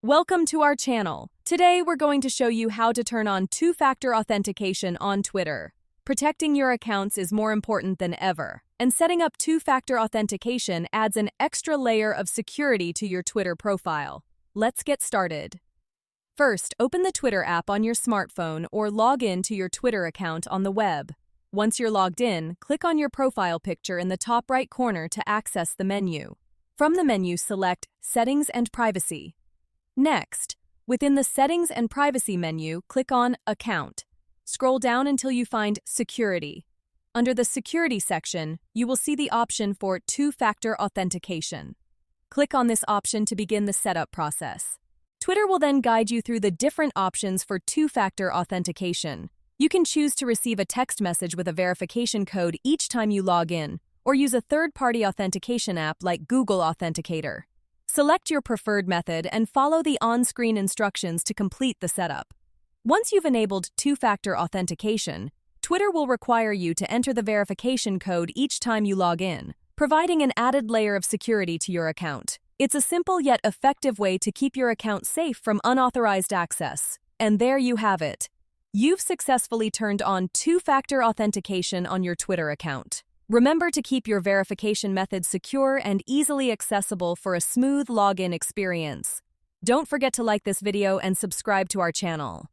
Welcome to our channel. Today we're going to show you how to turn on two-factor authentication on Twitter. Protecting your accounts is more important than ever, and setting up two-factor authentication adds an extra layer of security to your Twitter profile. Let's get started. First, open the Twitter app on your smartphone or log in to your Twitter account on the web. Once you're logged in, click on your profile picture in the top right corner to access the menu. From the menu, select Settings and Privacy. Next, within the Settings and Privacy menu, click on Account. Scroll down until you find Security. Under the Security section, you will see the option for Two-Factor Authentication. Click on this option to begin the setup process. Twitter will then guide you through the different options for two-factor authentication. You can choose to receive a text message with a verification code each time you log in, or use a third-party authentication app like Google Authenticator. Select your preferred method and follow the on-screen instructions to complete the setup. Once you've enabled two-factor authentication, Twitter will require you to enter the verification code each time you log in, providing an added layer of security to your account. It's a simple yet effective way to keep your account safe from unauthorized access. And there you have it. You've successfully turned on two-factor authentication on your Twitter account. Remember to keep your verification method secure and easily accessible for a smooth login experience. Don't forget to like this video and subscribe to our channel.